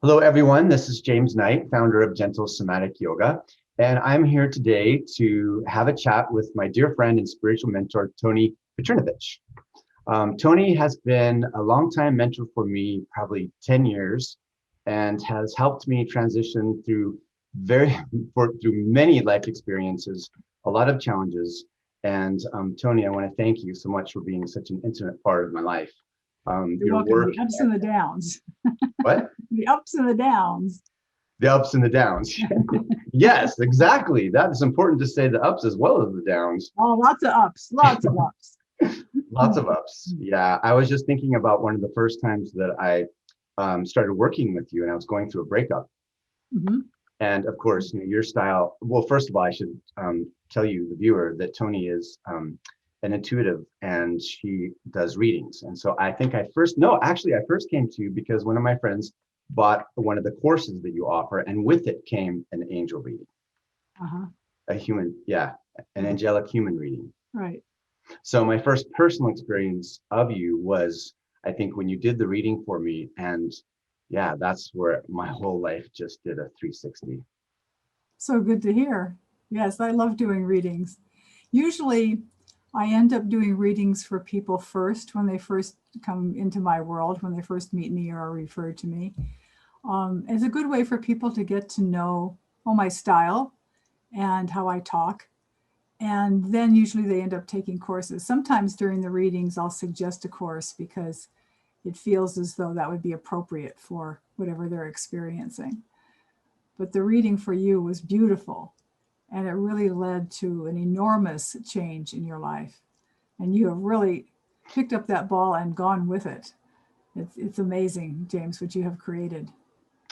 Hello, everyone. This is James Knight, founder of Gentle Somatic Yoga. And I'm here today to have a chat with my dear friend and spiritual mentor, Tony Petrinovich. Tony has been a longtime mentor for me, probably 10 years, and has helped me transition through through many life experiences, a lot of challenges. And Tony, I want to thank you so much for being such an intimate part of my life. You're Your welcome. work, The ups and the downs. what? The ups and the downs. The ups and the downs. Yes, exactly. That is important to say the ups as well as the downs. Oh, lots of ups, lots of ups. Lots of ups. Yeah, I was just thinking about one of the first times that I started working with you and I was going through a breakup. Mhm. And of course, your style. Well, first of all, I should tell you, the viewer, that Tony is an intuitive and she does readings. And so I think no, actually, I first came to you because one of my friends bought one of the courses that you offer, and with it came an angel reading, Uh-huh. a human, yeah, an angelic human reading. Right. So my first personal experience of you was, I think, when you did the reading for me, and yeah, that's where my whole life just did a 360. So good to hear. Yes, I love doing readings. Usually, I end up doing readings for people first when they first come into my world, when they first meet me or are referred to me. It's a good way for people to get to know my style and how I talk. And then usually they end up taking courses. Sometimes during the readings, I'll suggest a course because it feels as though that would be appropriate for whatever they're experiencing. But the reading for you was beautiful, and it really led to an enormous change in your life. And you have really picked up that ball and gone with it. It's amazing, James, what you have created.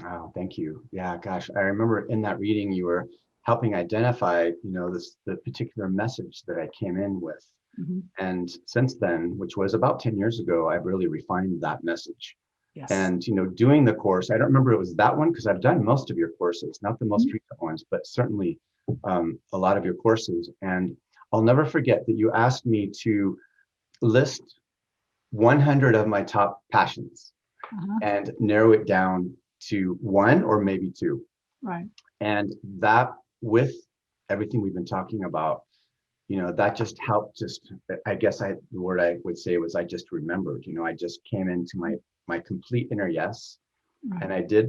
Oh, thank you. Yeah, gosh, I remember in that reading you were helping identify, the particular message that I came in with. Mhm. And since then, which was about 10 years ago, I've really refined that message. Yes. And doing the course, I don't remember it was that one because I've done most of your courses, not the most Mhm. recent ones, but certainly a lot of your courses. And I'll never forget that you asked me to list 100 of my top passions Uh-huh. and narrow it down to one or maybe two. Right. And that, with everything we've been talking about, that just helped. I guess the word I would say was I just remembered. I just came into my complete inner yes, Right. and I did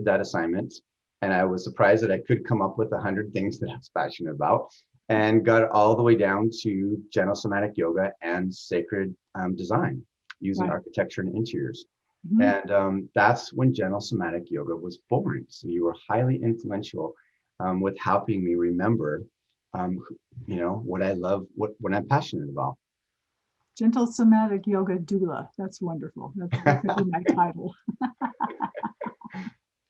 that assignment, and I was surprised that I could come up with 100 things that I was passionate about, and got all the way down to gentle somatic yoga and sacred design using Right. architecture and interiors. Mhm. And that's when gentle somatic yoga was born. So you were highly influential with helping me remember, um, what I love, what I'm passionate about. Gentle somatic yoga doula. That's wonderful. That could be my title.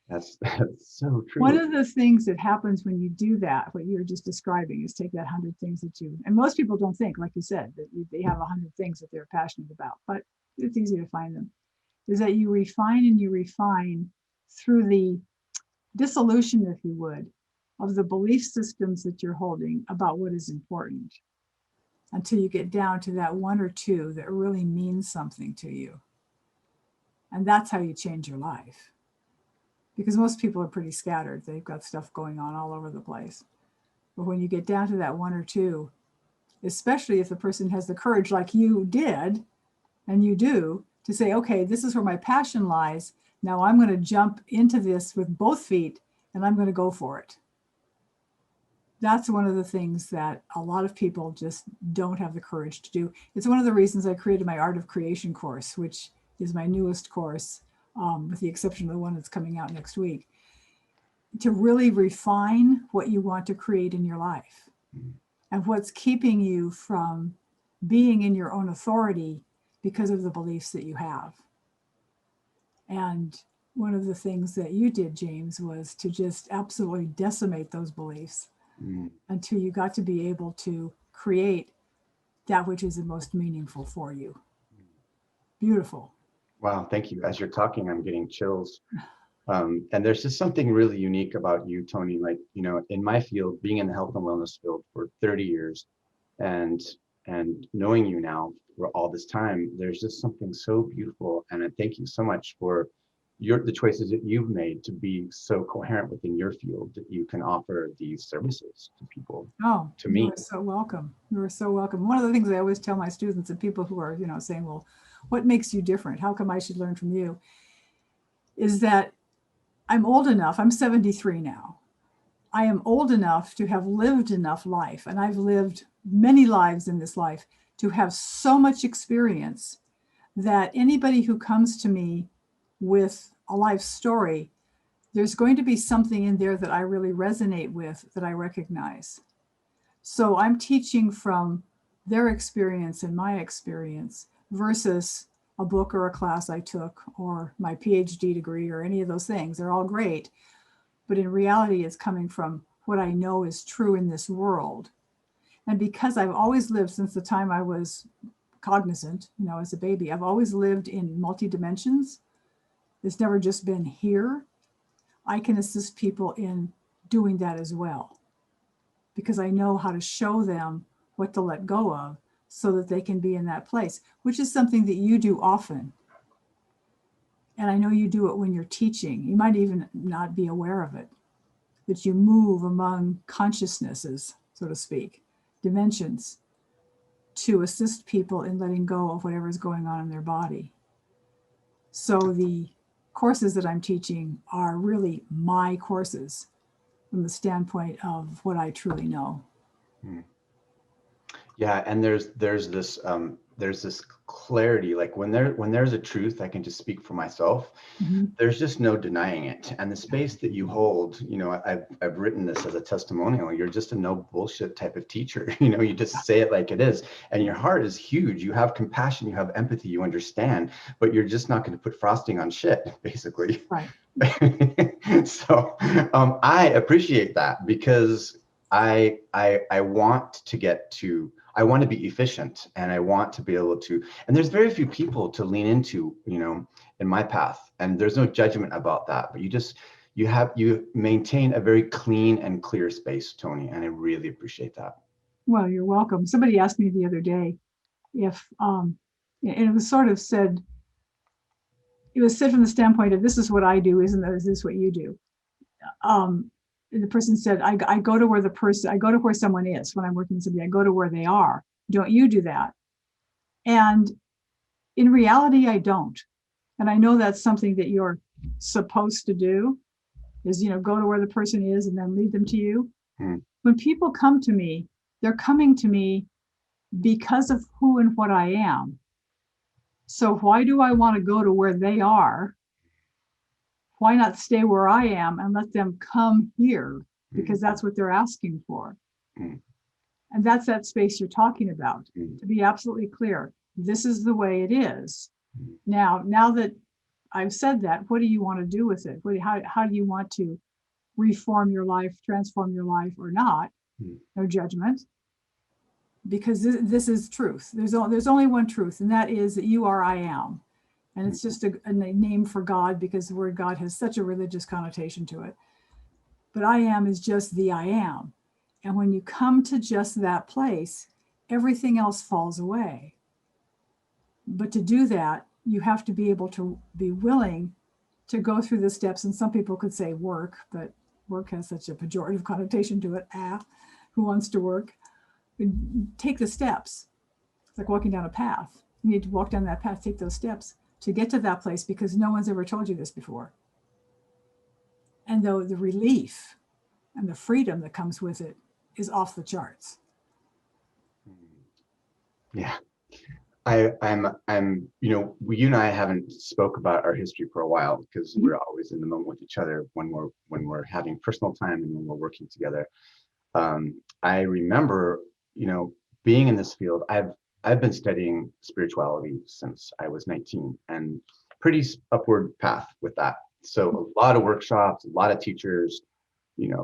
That's so One true. of the things that happens when you do that, what you're just describing, is take that 100 things that you, and most people don't think, like you said, that they have 100 things that they're passionate about, but it's easy to find them, is that you refine and you refine through the dissolution, if you would, of the belief systems that you're holding about what is important until you get down to that one or two that really means something to you. And that's how you change your life. Because most people are pretty scattered. They've got stuff going on all over the place. But when you get down to that one or two, especially if the person has the courage, like you did, and you do, to say, okay, this is where my passion lies. Now I'm going to jump into this with both feet and I'm going to go for it. That's one of the things that a lot of people just don't have the courage to do. It's one of the reasons I created my Art of Creation course, which is my newest course, with the exception of the one that's coming out next week, to really refine what you want to create in your life and what's keeping you from being in your own authority because of the beliefs that you have. And one of the things that you did, James, was to just absolutely decimate those beliefs Mm. until you got to be able to create that which is the most meaningful for you. Beautiful. Wow, thank you. As you're talking, I'm getting chills. And there's just something really unique about you, Tony. Like, in my field, being in the health and wellness field for 30 years, and knowing you now for all this time, there's just something so beautiful. And I thank you so much for the choices that you've made to be so coherent within your field that you can offer these services to people, Oh, to you me. are so welcome. You are so welcome. One of the things I always tell my students and people who are, saying, well, what makes you different? How come I should learn from you? Is that I'm old enough, I'm 73 now. I am old enough to have lived enough life, and I've lived many lives in this life, to have so much experience that anybody who comes to me with a life story, there's going to be something in there that I really resonate with, that I recognize. So I'm teaching from their experience and my experience versus a book or a class I took or my PhD degree or any of those things. They're all great. But in reality, it's coming from what I know is true in this world. And because I've always lived since the time I was cognizant, as a baby, I've always lived in multi dimensions. It's never just been here. I can assist people in doing that as well, because I know how to show them what to let go of so that they can be in that place, which is something that you do often. And I know you do it when you're teaching. You might even not be aware of it, that you move among consciousnesses, so to speak, dimensions, to assist people in letting go of whatever is going on in their body. So the courses that I'm teaching are really my courses from the standpoint of what I truly know. Hmm. Yeah, and there's this clarity. Like when there's a truth, I can just speak for myself. Mm-hmm. There's just no denying it. And the space that you hold, I've written this as a testimonial. You're just a no bullshit type of teacher. You just say it like it is. And your heart is huge. You have compassion, you have empathy, you understand, but you're just not going to put frosting on shit, basically. Right. So I appreciate that, because I want to get to, I want to be efficient, and I want to be able to, and there's very few people to lean into, in my path, and there's no judgment about that, but you maintain a very clean and clear space, Tony, and I really appreciate that. Well, you're welcome. Somebody asked me the other day if, and it was sort of said, it was said from the standpoint of, this is what I do, is this what you do? And the person said, I go to I go to where someone is when I'm working with somebody, I go to where they are. Don't you do that? And in reality, I don't. And I know that's something that you're supposed to do, is, go to where the person is and then lead them to you. Hmm. When people come to me, they're coming to me because of who and what I am. So why do I want to go to where they are? Why not stay where I am and let them come here? Because that's what they're asking for. Hmm. And that's that space you're talking about. Hmm. To be absolutely clear, this is the way it is. Now that I've said that, what do you want to do with it? How do you want to reform your life, transform your life, or not? No judgment, because this is truth. There's only one truth, and that is that you are I am. And it's just a name for God, because the word God has such a religious connotation to it. But I am is just the I am. And when you come to just that place, everything else falls away. But to do that, you have to be able to be willing to go through the steps. And some people could say work, but work has such a pejorative connotation to it. Who wants to work? Take the steps. It's like walking down a path. You need to walk down that path, take those steps to get to that place, because no one's ever told you this before. And though the relief and the freedom that comes with it is off the charts. Yeah. I'm, you and I haven't spoke about our history for a while, because we're always in the moment with each other when we're having personal time and when we're working together. I remember, being in this field. I've been studying spirituality since I was 19, and pretty upward path with that. So a lot of workshops, a lot of teachers,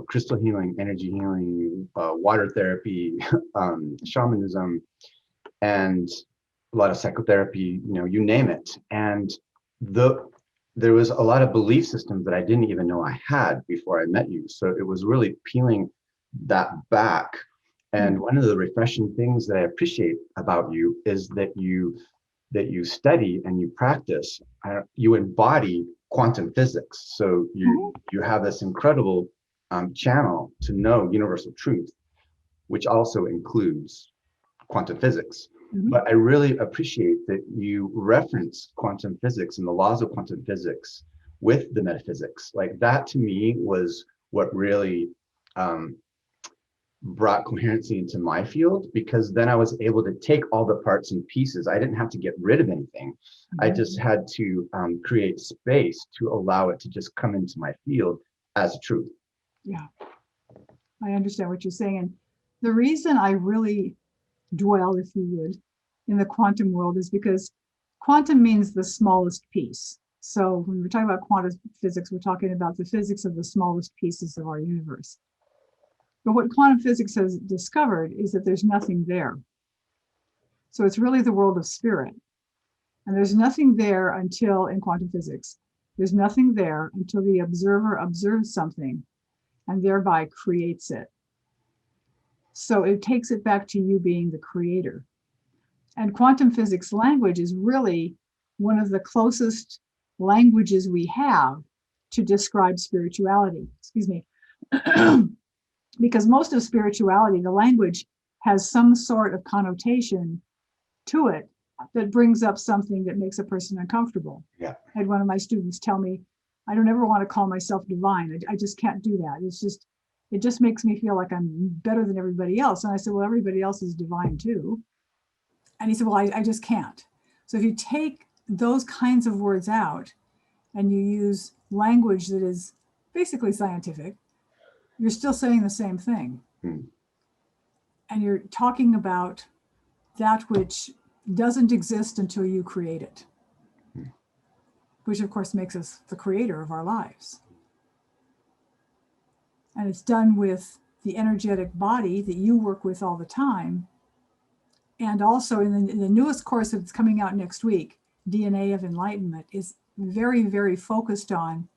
crystal healing, energy healing, water therapy, shamanism, and a lot of psychotherapy, you name it. And there was a lot of belief systems that I didn't even know I had before I met you. So it was really peeling that back. And one of the refreshing things that I appreciate about you is that you study and you practice, you embody quantum physics. So you have this incredible channel to know universal truth, which also includes quantum physics. Mhm. But I really appreciate that you reference quantum physics and the laws of quantum physics with the metaphysics. Like that to me was what really brought coherency into my field, because then I was able to take all the parts and pieces. I didn't have to get rid of anything. I just had to create space to allow it to just come into my field as truth. Yeah, I understand what you're saying. And the reason I really dwell, if you would, in the quantum world is because quantum means the smallest piece. So when we're talking about quantum physics, we're talking about the physics of the smallest pieces of our universe. But what quantum physics has discovered is that there's nothing there. So it's really the world of spirit. And there's nothing there until, in quantum physics, there's nothing there until the observer observes something and thereby creates it. So it takes it back to you being the creator. And quantum physics language is really one of the closest languages we have to describe spirituality. Excuse me. Because most of spirituality, the language has some sort of connotation to it that brings up something that makes a person uncomfortable. Yeah. I had one of my students tell me, I don't ever want to call myself divine. I just can't do that. It just makes me feel like I'm better than everybody else. And I said, well, everybody else is divine too. And he said, well, I just can't. So if you take those kinds of words out and you use language that is basically scientific, you're still saying the same thing. And you're talking about that which doesn't exist until you create it, which of course makes us the creator of our lives. And it's done with the energetic body that you work with all the time. And also in the newest course that's coming out next week, DNA of Enlightenment, is very, very focused on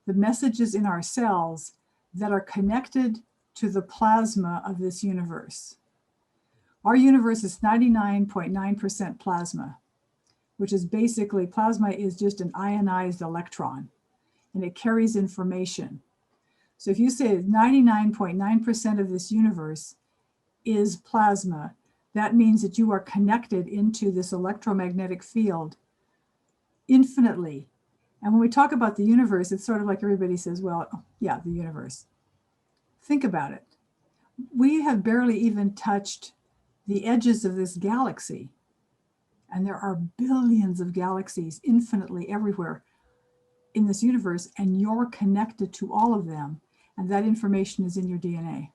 the messages in our cells that are connected to the plasma of this universe. Our universe is 99.9% plasma, which is basically, plasma is just an ionized electron, and it carries information. So if you say 99.9% of this universe is plasma, that means that you are connected into this electromagnetic field infinitely. And when we talk about the universe, it's sort of like everybody says, well, yeah, the universe. Think about it. We have barely even touched the edges of this galaxy. And there are billions of galaxies infinitely everywhere in this universe, and you're connected to all of them. And that information is in your DNA.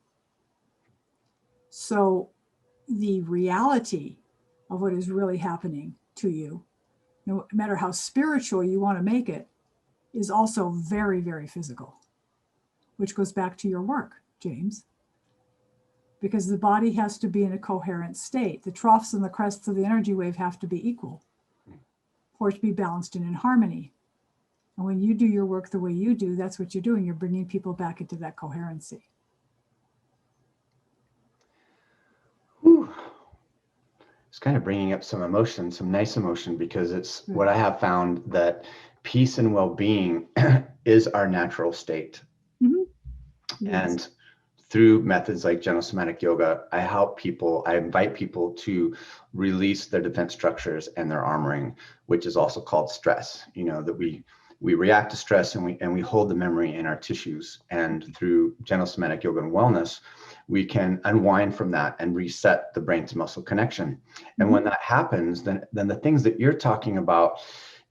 So the reality of what is really happening to you, no matter how spiritual you want to make it, is also very, very physical, which goes back to your work, James, because the body has to be in a coherent state. The troughs and the crests of the energy wave have to be equal for it to be balanced and in harmony. And when you do your work the way you do, that's what you're doing. You're bringing people back into that coherency. Whew. It's kind of bringing up some emotion, some nice emotion, because it's what I have found, that peace and well-being is our natural state. Mm-hmm. And through methods like genosomatic yoga, I invite people to release their defense structures and their armoring, which is also called stress. You know, that we react to stress and we hold the memory in our tissues. And through genosomatic yoga and wellness, we can unwind from that and reset the brain to muscle connection. And when that happens, then the things that you're talking about,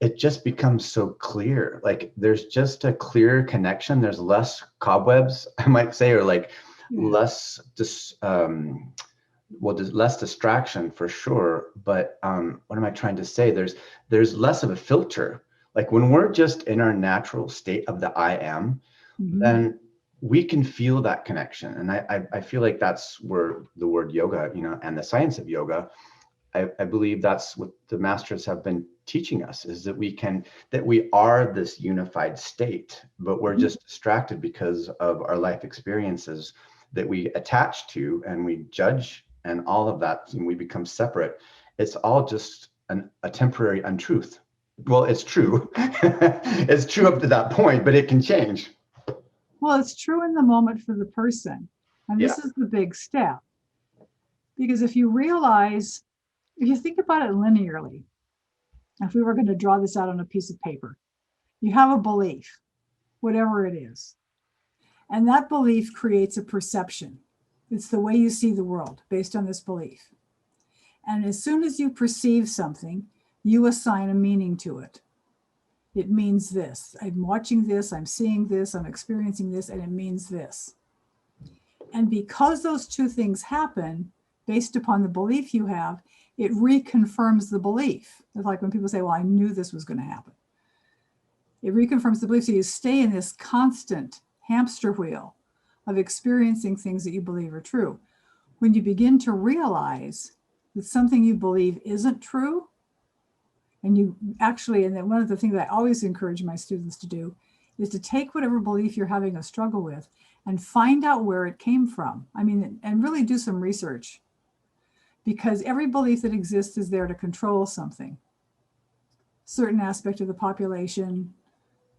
it just becomes so clear. Like there's just a clear connection. There's less cobwebs, I might say, or like less less distraction for sure. But what am I trying to say? There's less of a filter. Like when we're just in our natural state of the I am, then we can feel that connection. And I feel like that's where the word yoga, you know, and the science of yoga, I believe that's what the masters have been teaching us, is that we are this unified state, but we're just distracted because of our life experiences that we attach to and we judge and all of that, and we become separate. It's all just a temporary untruth. Well, it's true. It's true up to that point, but it can change. Well, it's true in the moment for the person. And Yeah. this is the big step. Because if you realize, if you think about it linearly, if we were going to draw this out on a piece of paper, you have a belief, whatever it is. And that belief creates a perception. It's the way you see the world based on this belief. And as soon as you perceive something, you assign a meaning to it. It means this. I'm watching this, I'm seeing this, I'm experiencing this, and it means this. And because those two things happen based upon the belief you have, it reconfirms the belief. It's like when people say, well, I knew this was going to happen. It reconfirms the belief. So you stay in this constant hamster wheel of experiencing things that you believe are true. When you begin to realize that something you believe isn't true, and you actually, and then one of the things that I always encourage my students to do is to take whatever belief you're having a struggle with and find out where it came from. I mean, and really do some research, because every belief that exists is there to control something, certain aspect of the population,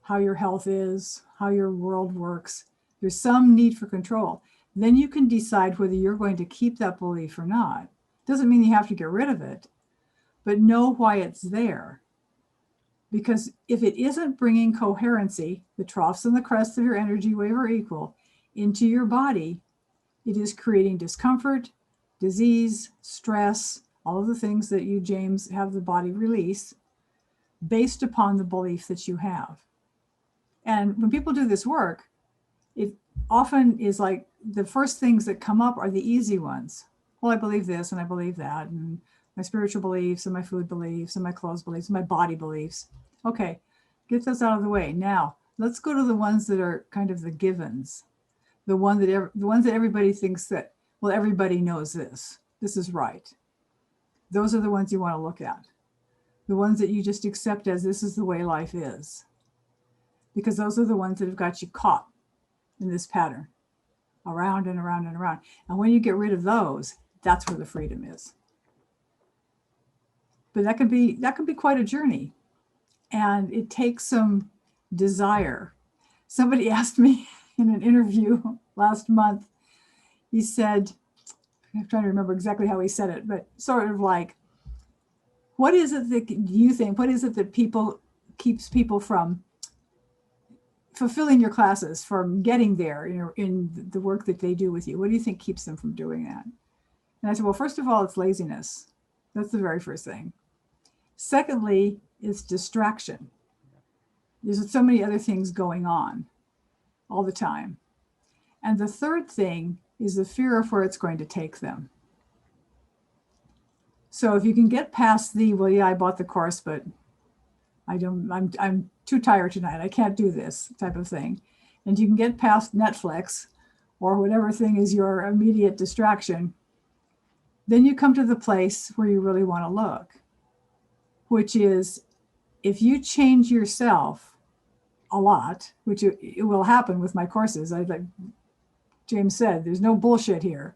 how your health is, how your world works. There's some need for control. Then you can decide whether you're going to keep that belief or not. Doesn't mean you have to get rid of it, but know why it's there. Because if it isn't bringing coherency, the troughs and the crests of your energy wave are equal, into your body, it is creating discomfort, disease, stress, all of the things that you, James, have the body release based upon the belief that you have. And when people do this work, it often is like the first things that come up are the easy ones. Well, I believe this and I believe that, and my spiritual beliefs and my food beliefs and my clothes beliefs and my body beliefs. Okay, get those out of the way. Now, let's go to the ones that are kind of the givens. The ones that everybody thinks that, well, everybody knows this. This is right. Those are the ones you want to look at. The ones that you just accept as this is the way life is. Because those are the ones that have got you caught in this pattern, around and around and around. And when you get rid of those, that's where the freedom is. But that can be quite a journey. And it takes some desire. Somebody asked me in an interview last month, he said, I'm trying to remember exactly how he said it, but sort of like, what is it that you think, what is it that keeps people from fulfilling your classes, from getting there in the work that they do with you? What do you think keeps them from doing that? And I said, well, first of all, it's laziness. That's the very first thing. Secondly, it's distraction. There's so many other things going on all the time. And the third thing is the fear of where it's going to take them. So if you can get past well, yeah, I bought the course, but I'm too tired tonight, I can't do this type of thing. And you can get past Netflix or whatever thing is your immediate distraction, then you come to the place where you really want to look, which is if you change yourself a lot, which it will happen with my courses. Like James said, there's no bullshit here.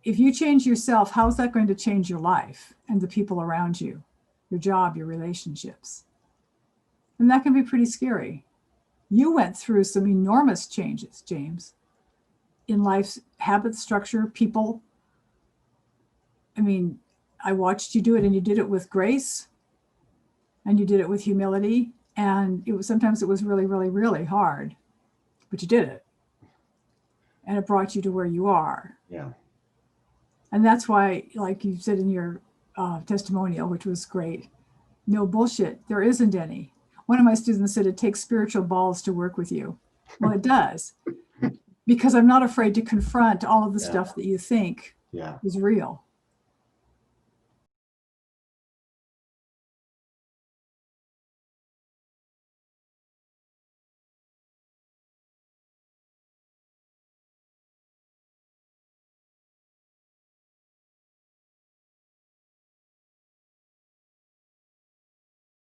If you change yourself, how's that going to change your life and the people around you, your job, your relationships? And that can be pretty scary. You went through some enormous changes, James, in life's habit, structure, people. I mean, I watched you do it, and you did it with grace, and you did it with humility. And sometimes it was really, really, really hard, but you did it. And it brought you to where you are. Yeah. And that's why, like you said in your testimonial, which was great, no bullshit, there isn't any. One of my students said it takes spiritual balls to work with you. Well, it does, because I'm not afraid to confront all of the stuff that you think is real.